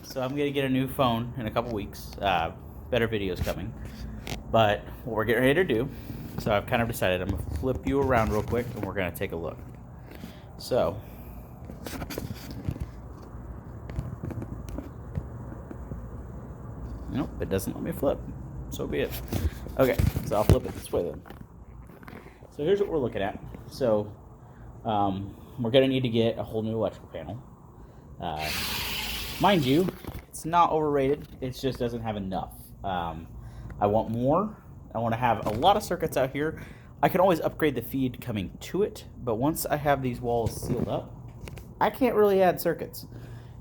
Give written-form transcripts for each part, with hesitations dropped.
So I'm gonna get a new phone in a couple weeks. Better videos coming. But what we're getting ready to do, so I've kind of decided I'm gonna flip you around real quick and we're gonna take a look. So nope, it doesn't let me flip. So be it. Okay, so I'll flip it this way then. So here's what we're looking at. So we're gonna need to get a whole new electrical panel. Mind you, it's not overrated. It just doesn't have enough. I want more. I want to have a lot of circuits out here. I can always upgrade the feed coming to it, but once I have these walls sealed up, I can't really add circuits.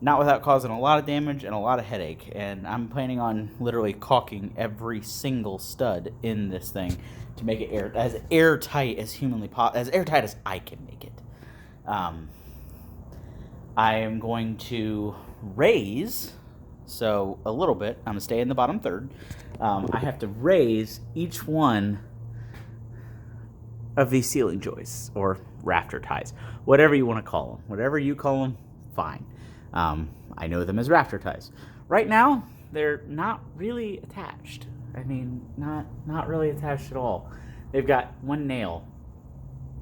Not without causing a lot of damage and a lot of headache. And I'm planning on literally caulking every single stud in this thing to make it as airtight as humanly possible, as airtight as I can make it. I am going to raise, so a little bit. I'm going to stay in the bottom third. I have to raise each one of these ceiling joists or rafter ties, whatever you want to call them. Whatever you call them, fine. I know them as rafter ties. Right now, they're not really attached. I mean, not really attached at all. They've got one nail.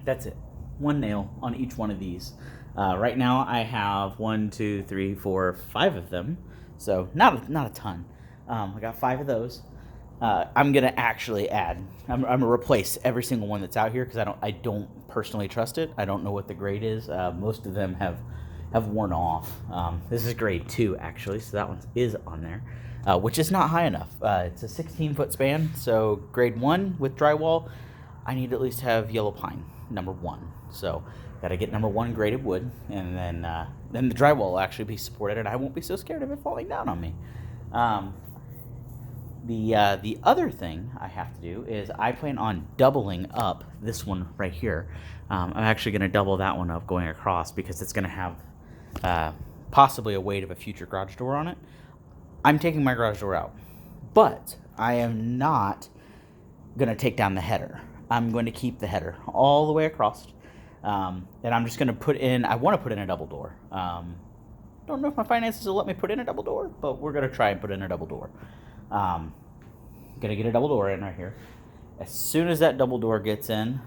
That's it. One nail on each one of these. Right now, I have 1, 2, 3, 4, 5 of them. So not a ton. I got 5 of those. I'm gonna actually add. I'm gonna replace every single one that's out here because I don't personally trust it. I don't know what the grade is. Most of them have worn off. This is grade 2 actually, so that one is on there, which is not high enough. It's a 16-foot span, so grade 1 with drywall, I need to at least have yellow pine number 1. So gotta get number 1 graded wood, and then the drywall will actually be supported, and I won't be so scared of it falling down on me. The other thing I have to do is I plan on doubling up this one right here. I'm actually going to double that one up going across because it's going to have possibly a weight of a future garage door on it. I'm taking my garage door out, but I am not going to take down the header. I'm going to keep the header all the way across, and I'm just going to put in, I want to put in a double door. Don't know if my finances will let me put in a double door, but we're going to try and put in a double door. Gonna get a double door in right here. As soon as that double door gets in,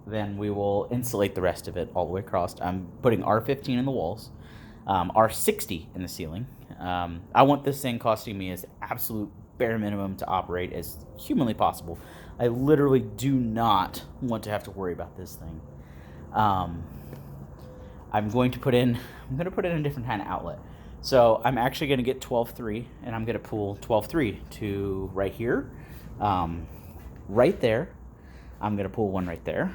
then we will insulate the rest of it all the way across. I'm putting R15 in the walls, R60 in the ceiling. I want this thing costing me as absolute bare minimum to operate as humanly possible. I literally do not want to have to worry about this thing. I'm going to put in a different kind of outlet. So I'm actually going to get 12.3, and I'm going to pull 12.3 to right here, right there. I'm going to pull one right there,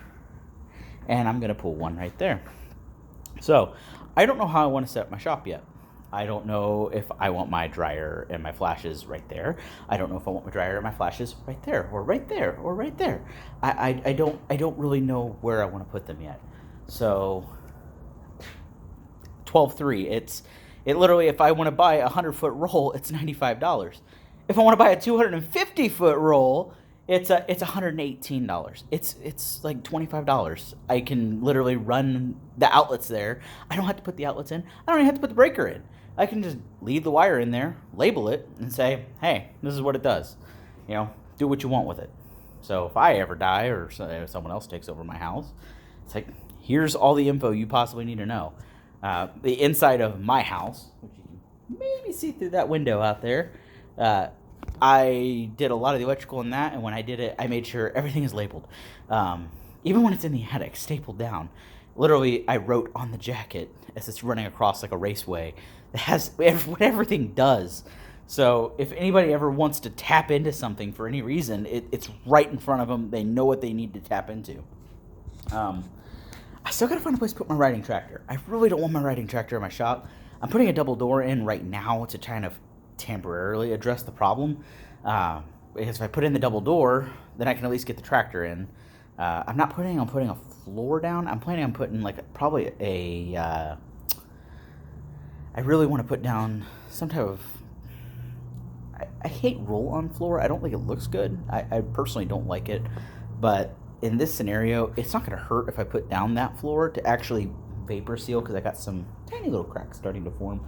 and I'm going to pull one right there. So I don't know how I want to set up my shop yet. I don't know if I want my dryer and my flashes right there. I don't know if I want my dryer and my flashes right there, or right there, or right there. I don't really know where I want to put them yet. So 12.3, it literally, if I want to buy a 100-foot roll, it's $95. If I want to buy a 250-foot roll, it's $118. It's like $25. I can literally run the outlets there. I don't have to put the outlets in. I don't even have to put the breaker in. I can just leave the wire in there, label it, and say, hey, this is what it does. You know, do what you want with it. So if I ever die or someone else takes over my house, it's like, here's all the info you possibly need to know. The inside of my house, which you can maybe see through that window out there, I did a lot of the electrical in that, and when I did it, I made sure everything is labeled. Even when it's in the attic, stapled down. Literally, I wrote on the jacket as it's running across like a raceway that has what everything does. So if anybody ever wants to tap into something for any reason, it's right in front of them. They know what they need to tap into. I still gotta find a place to put my riding tractor. I really don't want my riding tractor in my shop. I'm putting a double door in right now to kind of temporarily address the problem. Because if I put in the double door, then I can at least get the tractor in. I'm not planning on putting a floor down. I'm planning on putting like probably I really want to put down some type of. I hate roll-on floor. I don't think it looks good. I personally don't like it, but in this scenario, it's not going to hurt if I put down that floor to actually vapor seal because I got some tiny little cracks starting to form.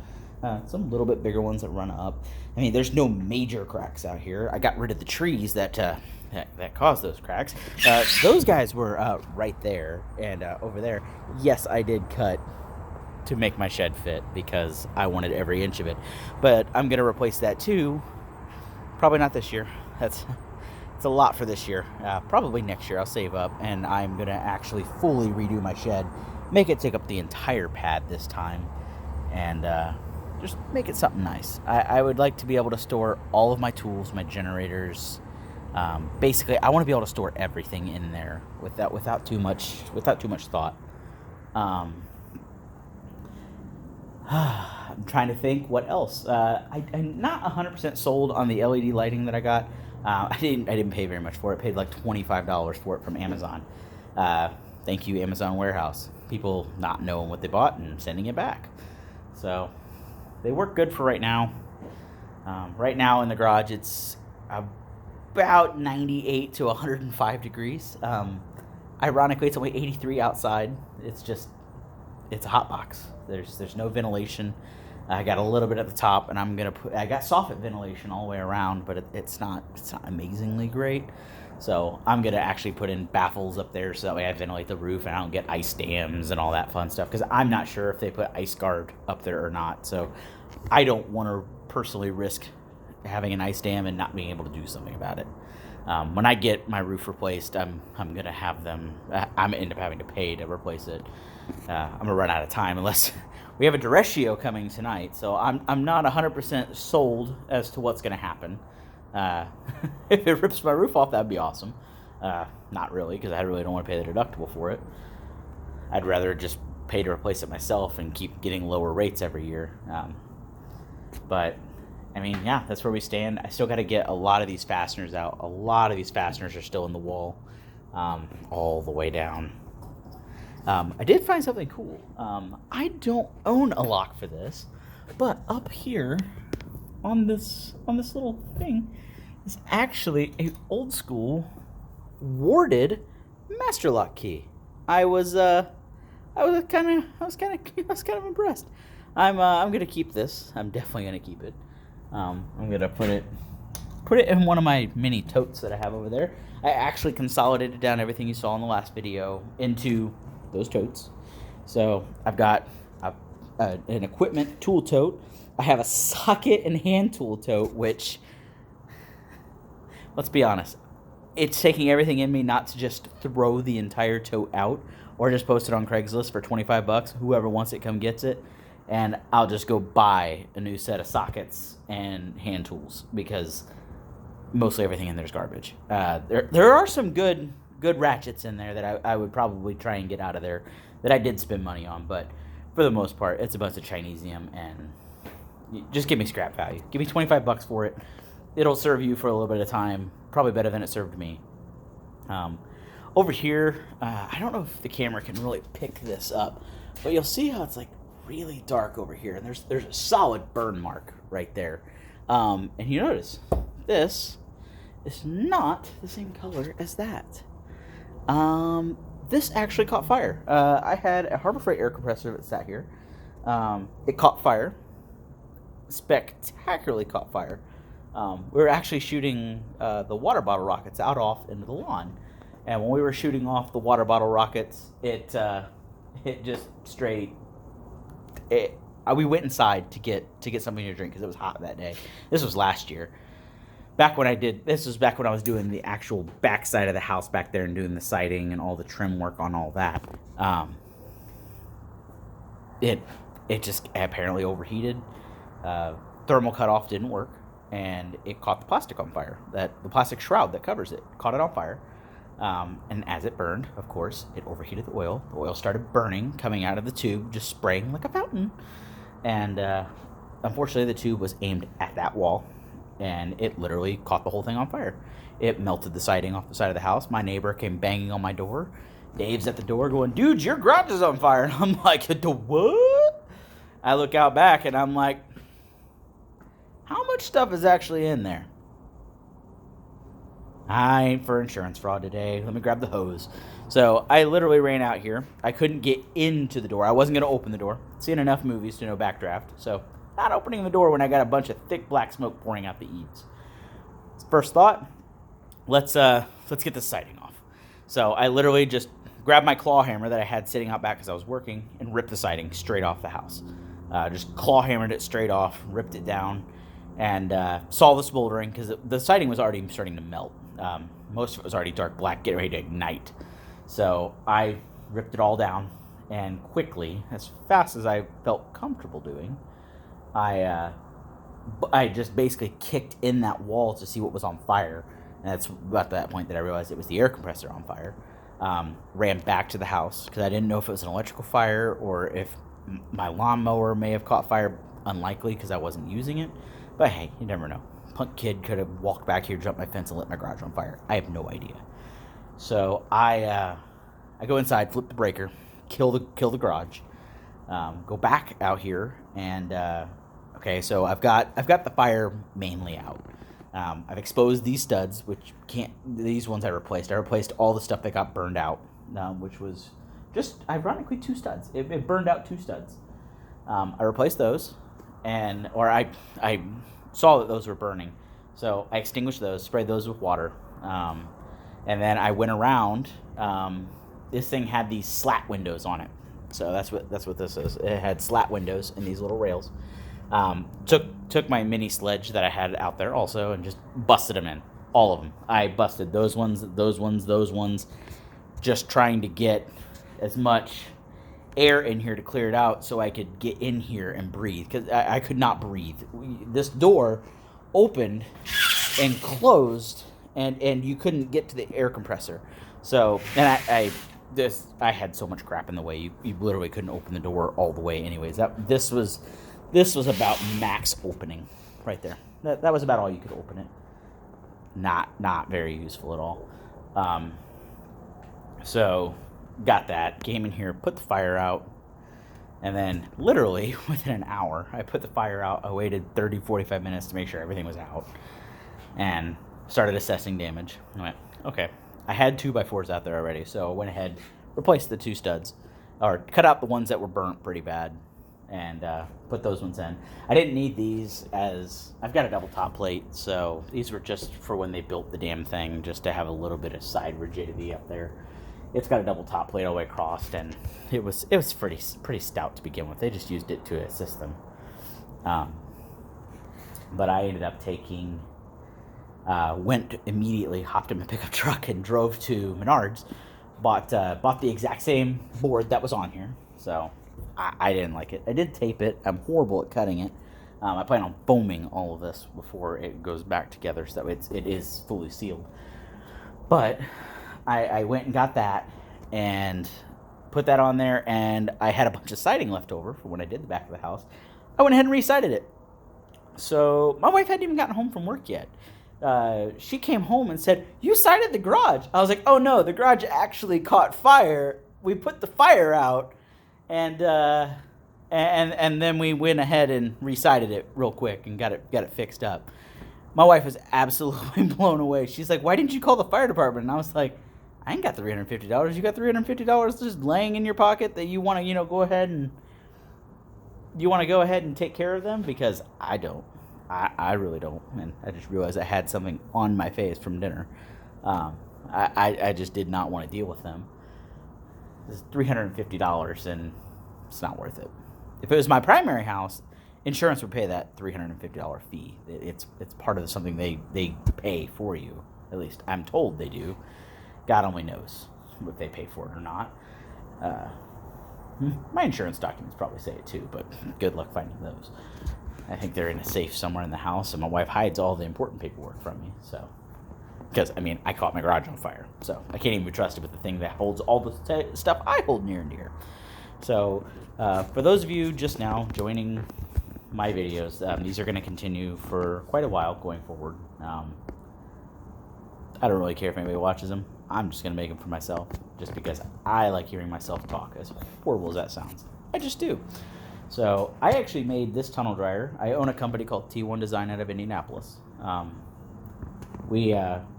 Some little bit bigger ones that run up. I mean, there's no major cracks out here. I got rid of the trees that caused those cracks. Those guys were right there and over there. Yes, I did cut to make my shed fit because I wanted every inch of it. But I'm gonna replace that too. Probably not this year. It's a lot for this year. Probably next year I'll save up and I'm gonna actually fully redo my shed, make it take up the entire pad this time, and just make it something nice. I would like to be able to store all of my tools, my generators. Basically, I want to be able to store everything in there without too much thought. I'm trying to think what else. I'm not 100% sold on the LED lighting that I got. I didn't pay very much for it. I paid like $25 for it from Amazon. Thank you, Amazon warehouse. People not knowing what they bought and sending it back. So they work good for right now. Right now in the garage, it's about 98 to 105 degrees. Ironically, it's only 83 outside. It's a hot box. There's no ventilation. I got a little bit at the top, and I got soffit ventilation all the way around, but it's not amazingly great. So I'm gonna actually put in baffles up there so that way I ventilate the roof and I don't get ice dams and all that fun stuff. Because I'm not sure if they put ice guard up there or not. So I don't want to personally risk having an ice dam and not being able to do something about it. When I get my roof replaced, I'm gonna have them. I'm gonna end up having to pay to replace it. I'm gonna run out of time unless we have a Duratio coming tonight. So I'm not 100% sold as to what's gonna happen. If it rips my roof off, that'd be awesome. Not really, because I really don't want to pay the deductible for it. I'd rather just pay to replace it myself and keep getting lower rates every year. But I mean, yeah, that's where we stand. I still got to get a lot of these fasteners out. A lot of these fasteners are still in the wall, all the way down. I did find something cool. I don't own a lock for this, but up here on this little thing is actually a old school warded master lock key. I was kind of impressed. I'm gonna keep this. I'm definitely gonna keep it. I'm gonna put it in one of my mini totes that I have over there. I actually consolidated down everything you saw in the last video into those totes. So I've got an equipment tool tote. I have a socket and hand tool tote, which, let's be honest, it's taking everything in me not to just throw the entire tote out or just post it on Craigslist for $25. Whoever wants it, come gets it. And I'll just go buy a new set of sockets and hand tools because mostly everything in there is garbage. There are some good ratchets in there that I would probably try and get out of there that I did spend money on, but for the most part, it's a bunch of Chinesium, and just give me scrap value. Give me $25 for it. It'll serve you for a little bit of time, probably better than it served me. Over here, I don't know if the camera can really pick this up, but you'll see how it's like really dark over here, and there's a solid burn mark right there. And you notice this is not the same color as that. This actually caught fire. I had a Harbor Freight air compressor that sat here. It caught fire. Spectacularly caught fire. We were actually shooting the water bottle rockets out off into the lawn, and when we were shooting off the water bottle rockets, it just straight. We went inside to get something to drink because it was hot that day. This was last year. This was back when I was doing the actual back side of the house back there and doing the siding and all the trim work on all that. It just apparently overheated. Thermal cutoff didn't work, and it caught the plastic on fire. The plastic shroud that covers it caught it on fire. And as it burned, of course, it overheated the oil. The oil started burning, coming out of the tube, just spraying like a fountain. And unfortunately, the tube was aimed at that wall, and it literally caught the whole thing on fire. It melted the siding off the side of the house. My neighbor came banging on my door. Dave's at the door going, "Dude, your garage is on fire." And I'm like, "The what?" I look out back, and I'm like, how much stuff is actually in there? I ain't for insurance fraud today. Let me grab the hose. So I literally ran out here. I couldn't get into the door. I wasn't going to open the door. Seen enough movies to know backdraft. So Not opening the door when I got a bunch of thick black smoke pouring out the eaves. First thought, let's get this siding off. So I literally just grabbed my claw hammer that I had sitting out back because I was working and ripped the siding straight off the house. Just claw hammered it straight off, ripped it down, and saw the smoldering because the siding was already starting to melt. Most of it was already dark black, getting ready to ignite. So I ripped it all down, and quickly, as fast as I felt comfortable doing, I just basically kicked in that wall to see what was on fire. And that's about that point that I realized it was the air compressor on fire. Ran back to the house because I didn't know if it was an electrical fire or if my lawnmower may have caught fire. Unlikely because I wasn't using it. But hey, you never know. Punk kid could have walked back here, jumped my fence, and lit my garage on fire. I have no idea. So I go inside, flip the breaker, kill the garage, go back out here, and okay, so I've got the fire mainly out. I've exposed these studs, these ones I replaced. I replaced all the stuff that got burned out, which was just ironically 2 studs. It burned out 2 studs. I replaced those, I saw that those were burning, so I extinguished those, sprayed those with water, and then I went around. This thing had these slat windows on it, so that's what this is. It had slat windows and these little rails. Took my mini sledge that I had out there also and just busted them in, all of them. I busted those ones, just trying to get as much air in here to clear it out so I could get in here and breathe, because I could not breathe. This door opened and closed, and you couldn't get to the air compressor. So, and I had so much crap in the way, you literally couldn't open the door all the way anyways. This was about max opening right there. That was about all you could open it. Not very useful at all. So got that, came in here, put the fire out, and then literally within an hour, I put the fire out. I waited 30-45 minutes to make sure everything was out, and started assessing damage. I went, okay, I had 2x4s out there already, so I went ahead, replaced the 2 studs, or cut out the ones that were burnt pretty bad, and put those ones in. I didn't need these, as I've got a double top plate, so these were just for when they built the damn thing, just to have a little bit of side rigidity up there. It's got a double top plate all the way across, and it was pretty stout to begin with. They just used it to assist them. But I ended up went immediately, hopped in my pickup truck, and drove to Menards. Bought the exact same board that was on here. So I didn't like it. I did tape it. I'm horrible at cutting it. I plan on foaming all of this before it goes back together, so it is fully sealed. But I went and got that and put that on there, and I had a bunch of siding left over for when I did the back of the house. I went ahead and re-sided it. So my wife hadn't even gotten home from work yet. She came home and said, "You sided the garage." I was like, "Oh no, the garage actually caught fire. We put the fire out, and then we went ahead and re-sided it real quick and got it fixed up." My wife was absolutely blown away. She's like, "Why didn't you call the fire department?" And I was like, "I ain't got $350. You got $350 just laying in your pocket that you want to, go ahead and take care of them?" Because I don't. I really don't. And I just realized I had something on my face from dinner. I just did not want to deal with them. It's $350, and it's not worth it. If it was my primary house, insurance would pay that $350 fee. It's part of something they pay for you. At least I'm told they do. God only knows if they pay for it or not. My insurance documents probably say it too, but good luck finding those. I think they're in a safe somewhere in the house, and my wife hides all the important paperwork from me. So, because I caught my garage on fire, so I can't even be trusted with the thing that holds all the stuff I hold near and dear. So, for those of you just now joining my videos, these are going to continue for quite a while going forward. I don't really care if anybody watches them. I'm just going to make them for myself, just because I like hearing myself talk, as horrible as that sounds. I just do. So I actually made this tunnel dryer. I own a company called T1 Design out of Indianapolis. I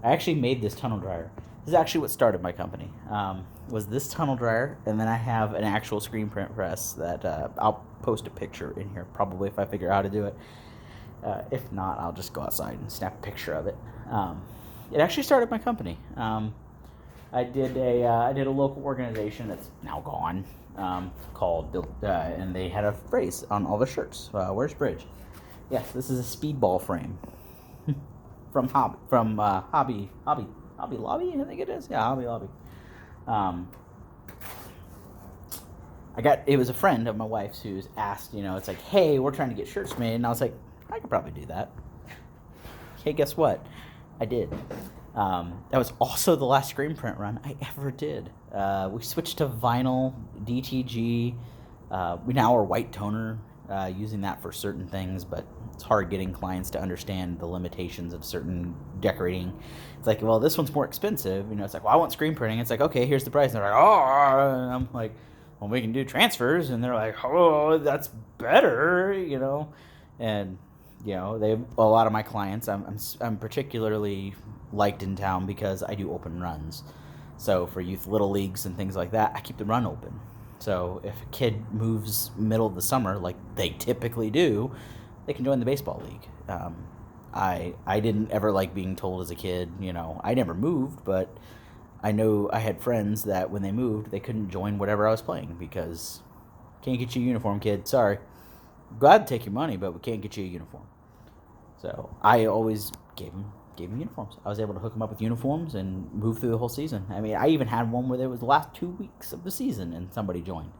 actually made this tunnel dryer. This is actually what started my company. was this tunnel dryer, and then I have an actual screen print press that I'll post a picture in here probably if I figure out how to do it. If not, I'll just go outside and snap a picture of it. It actually started my company. I did a local organization that's now gone, called and they had a phrase on all the shirts. Where's Bridge? Yes, this is a speedball frame from Hobby Lobby, I think it is. Yeah, Hobby Lobby. It was a friend of my wife's who's asked, it's like, hey, we're trying to get shirts made, and I was like, I could probably do that. Hey, guess what? I did. That was also the last screen print run I ever did. We switched to vinyl, DTG. We now are white toner, using that for certain things, but it's hard getting clients to understand the limitations of certain decorating. It's like, well, this one's more expensive. It's like, well, I want screen printing. It's like, okay, here's the price. And they're like, oh, and I'm like, well, we can do transfers. And they're like, oh, that's better, and a lot of my clients, I'm particularly liked in town because I do open runs. So for youth little leagues and things like that, I keep the run open. So if a kid moves middle of the summer, like they typically do, they can join the baseball league. I didn't ever like being told as a kid, I never moved, but I know I had friends that when they moved, they couldn't join whatever I was playing because can't get you a uniform, kid. Sorry. Glad to take your money, but we can't get you a uniform. So I always gave them uniforms. I was able to hook them up with uniforms and move through the whole season. I mean, I even had one where there was the last 2 weeks of the season and somebody joined.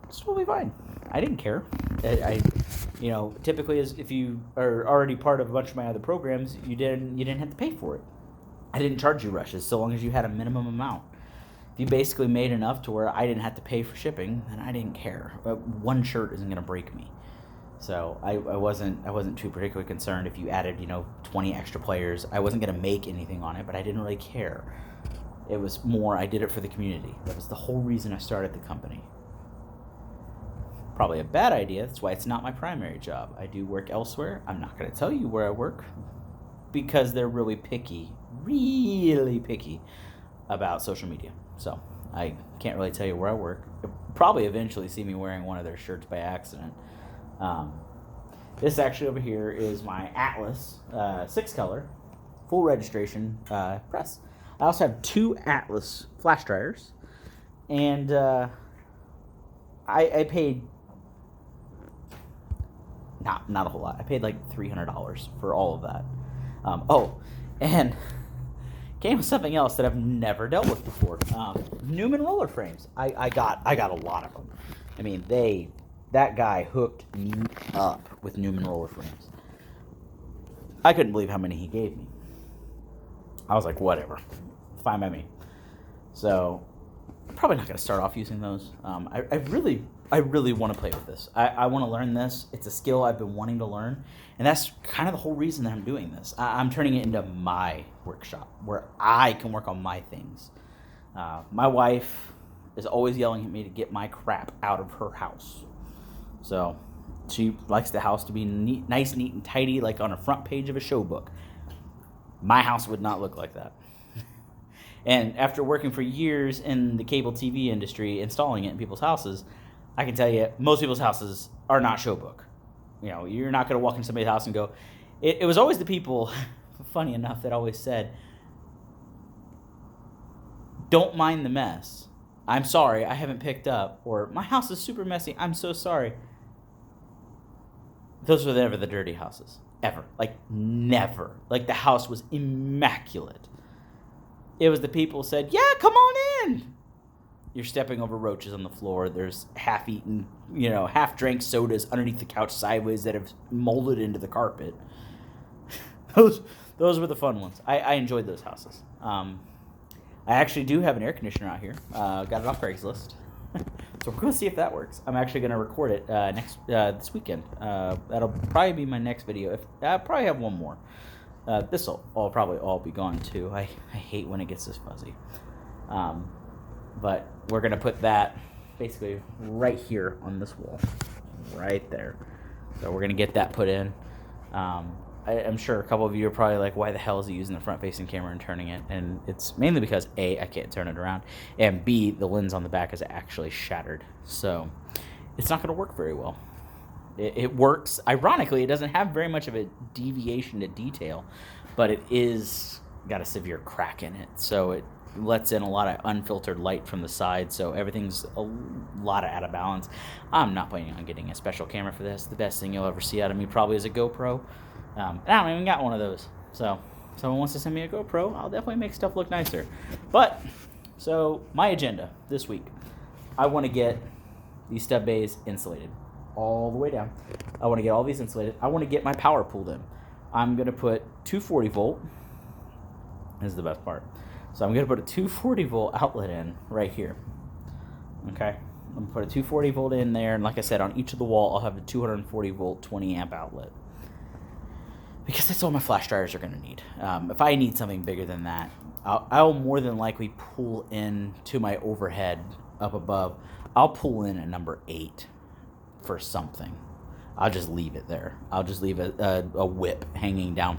It's totally fine. I didn't care. I typically if you are already part of a bunch of my other programs, you didn't have to pay for it. I didn't charge you rushes so long as you had a minimum amount. If you basically made enough to where I didn't have to pay for shipping, then I didn't care. But one shirt isn't going to break me. So I wasn't too particularly concerned if you added 20 extra players. I wasn't going to make anything on it, but I didn't really care. It was more I did it for the community. That was the whole reason I started the company. Probably a bad idea. That's why it's not my primary job. I do work elsewhere. I'm not going to tell you where I work because they're really picky about social media. So I can't really tell you where I work. You'll probably eventually see me wearing one of their shirts by accident. This actually over here is my Atlas 6-color full registration press. I also have 2 Atlas flash dryers, and I paid not a whole lot. I paid like $300 for all of that. And came with something else that I've never dealt with before. Newman roller frames. I got a lot of them. I mean, that guy hooked me up with Newman roller frames. I couldn't believe how many he gave me. I was like, whatever, fine by me. So I'm probably not going to start off using those. I really want to play with this. I want to learn this. It's a skill I've been wanting to learn, and that's kind of the whole reason that I'm doing this. I'm turning it into my workshop where I can work on my things. My wife is always yelling at me to get my crap out of her house. So she likes the house to be nice, neat, and tidy, like on a front page of a show book. My house would not look like that. And after working for years in the cable TV industry, installing it in people's houses, I can tell you, most people's houses are not show book. You're not going to walk into somebody's house and go, it was always the people, funny enough, that always said, don't mind the mess. I'm sorry, I haven't picked up. Or, my house is super messy, I'm so sorry. Those were never the dirty houses. Ever. Like, never. Like, the house was immaculate. It was the people who said, yeah, come on in. You're stepping over roaches on the floor. There's half-eaten, half-drank sodas underneath the couch sideways that have molded into the carpet. Those were the fun ones. I enjoyed those houses. I actually do have an air conditioner out here. Got it off Craigslist. So we're going to see if that works. I'm actually going to record it this weekend. That'll probably be my next video. I'll probably have one more. This will probably all be gone too. I hate when it gets this fuzzy. But we're going to put that basically right here on this wall. Right there. So we're going to get that put in. I'm sure a couple of you are probably like, why the hell is he using the front-facing camera and turning it? And it's mainly because A, I can't turn it around, and B, the lens on the back is actually shattered. So it's not going to work very well. It works. Ironically, it doesn't have very much of a deviation to detail, but it is got a severe crack in it. So it lets in a lot of unfiltered light from the side, so everything's a lot of out of balance. I'm not planning on getting a special camera for this. The best thing you'll ever see out of me probably is a GoPro. And I don't even got one of those. So if someone wants to send me a GoPro, I'll definitely make stuff look nicer. But, so my agenda this week, I want to get these stub bays insulated all the way down. I want to get all these insulated. I want to get my power pulled in. I'm going to put 240 volt. This is the best part. So I'm going to put a 240 volt outlet in right here. Okay? I'm going to put a 240 volt in there, and like I said, on each of the wall, I'll have a 240 volt 20 amp outlet. Because that's all my flash dryers are going to need. If I need something bigger than that, I'll more than likely pull in to my overhead up above. I'll pull in a number 8 for something. I'll just leave it there. I'll just leave a whip hanging down,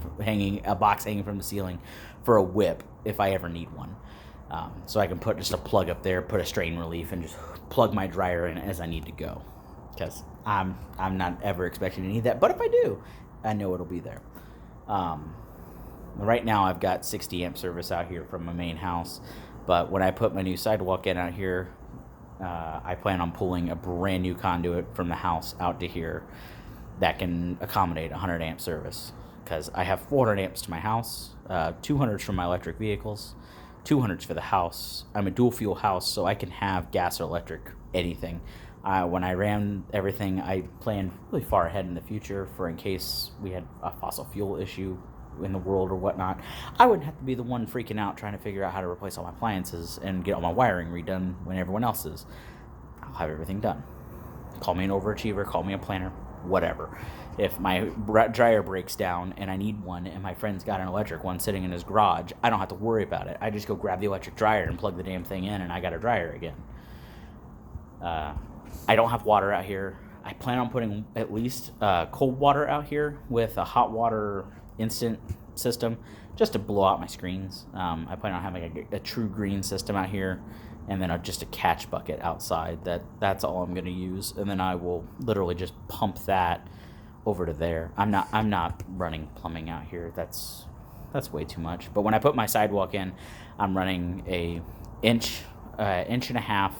a box hanging from the ceiling for a whip if I ever need one. So I can put just a plug up there, put a strain relief, and just plug my dryer in as I need to go. Because I'm not ever expecting to need that. But if I do, I know it'll be there. Right now I've got 60 amp service out here from my main house. But when I put my new sidewalk in out here, I plan on pulling a brand new conduit from the house out to here that can accommodate 100 amp service, because I have 400 amps to my house, 200s from my electric vehicles, 200s for the house. I'm a dual fuel house, so I can have gas or electric, anything. When I ran everything, I planned really far ahead in the future for in case we had a fossil fuel issue in the world or whatnot. I wouldn't have to be the one freaking out trying to figure out how to replace all my appliances and get all my wiring redone when everyone else is. I'll have everything done. Call me an overachiever, call me a planner, whatever. If my dryer breaks down and I need one and my friend's got an electric one sitting in his garage, I don't have to worry about it. I just go grab the electric dryer and plug the damn thing in, and I got a dryer again. I don't have water out here. I plan on putting at least cold water out here with a hot water instant system just to blow out my screens. I plan on having a true green system out here, and then just a catch bucket outside. That's all I'm going to use, and then I will literally just pump that over to there. I'm not running plumbing out here. That's way too much. But when I put my sidewalk in, I'm running a inch and a half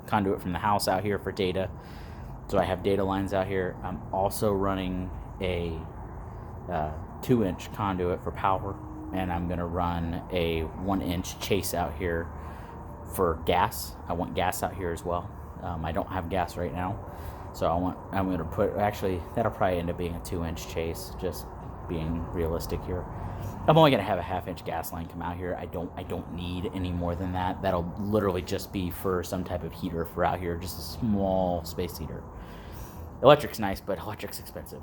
conduit from the house out here for data. So I have data lines out here. I'm also running a 2-inch conduit for power, and I'm going to run a 1-inch chase out here for gas. I want gas out here as well. I don't have gas right now, so I'm going to put, actually that'll probably end up being a 2-inch chase, just being realistic here. I'm only going to have a 1/2-inch gas line come out here. I don't need any more than that. That'll literally just be for some type of heater for out here, just a small space heater. Electric's nice, but electric's expensive.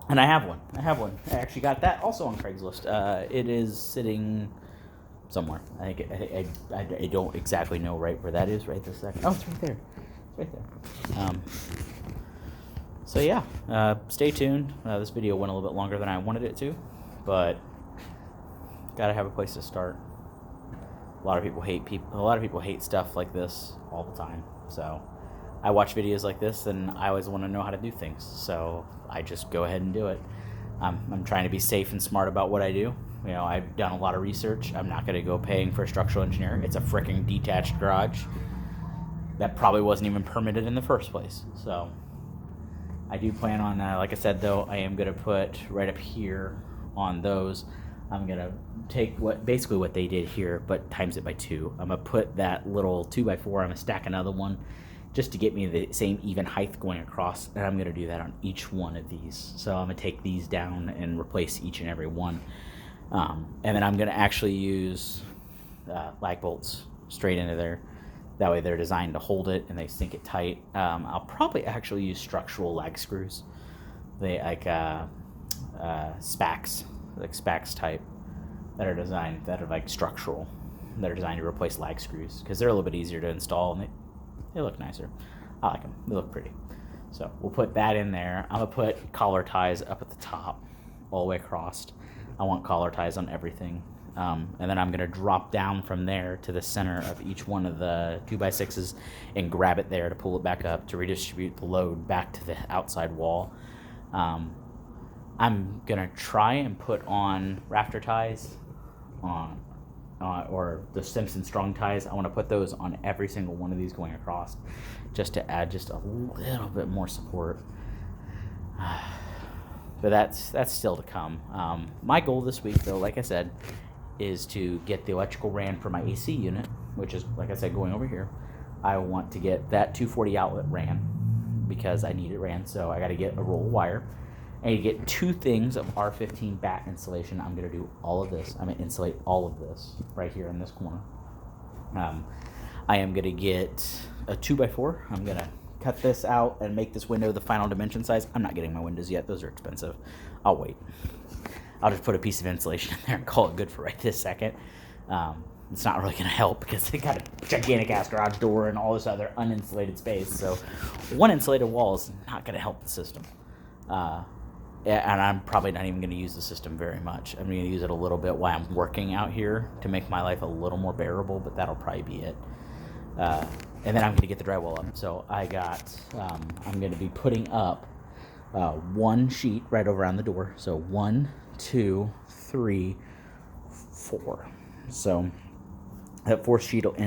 And I have one. I actually got that also on Craigslist. It is sitting somewhere. I don't exactly know right where that is right this second. Oh, it's right there. It's right there. So yeah, stay tuned. This video went a little bit longer than I wanted it to, but gotta have a place to start. A lot of people hate stuff like this all the time. So I watch videos like this, and I always want to know how to do things. So I just go ahead and do it. I'm trying to be safe and smart about what I do. You know, I've done a lot of research. I'm not going to go paying for a structural engineer. It's a freaking detached garage that probably wasn't even permitted in the first place. So I do plan on, like I said, though, I am going to put right up here on those. I'm going to take basically what they did here, but times it by 2. I'm going to put that little 2x4. I'm going to stack another one just to get me the same even height going across, and I'm going to do that on each one of these. So I'm going to take these down and replace each and every one. And then I'm going to actually use lag bolts straight into there. That way they're designed to hold it and they sink it tight. I'll probably actually use structural lag screws. They like SPACs, like SPACs type, that are like structural, that are designed to replace lag screws, because they're a little bit easier to install and they look nicer. I like them. They look pretty. So we'll put that in there. I'm going to put collar ties up at the top. all the way across. I want collar ties on everything. And then I'm going to drop down from there to the center of each one of the 2x6s and grab it there to pull it back up to redistribute the load back to the outside wall. I'm going to try and put on rafter ties on or the Simpson strong ties. I want to put those on every single one of these going across just to add just a little bit more support. But that's still to come. My goal this week, though, like I said, is to get the electrical ran for my AC unit, which is, like I said, going over here. I want to get that 240 outlet ran because I need it ran, so I got to get a roll of wire. I need to get 2 things of R15 bat insulation. I'm going to do all of this. I'm going to insulate all of this right here in this corner. I am going to get a 2x4. I'm going to cut this out and make this window the final dimension size. I'm not getting my windows yet. Those are expensive. I'll wait. I'll just put a piece of insulation in there and call it good for right this second. It's not really going to help because they got a gigantic ass garage door and all this other uninsulated space. So one insulated wall is not going to help the system. And I'm probably not even going to use the system very much. I'm going to use it a little bit while I'm working out here to make my life a little more bearable, but that'll probably be it. And then I'm going to get the drywall up. So I'm going to be putting up 1 sheet right over on the door. So 1, 2, 3, 4. So that 4th sheet will end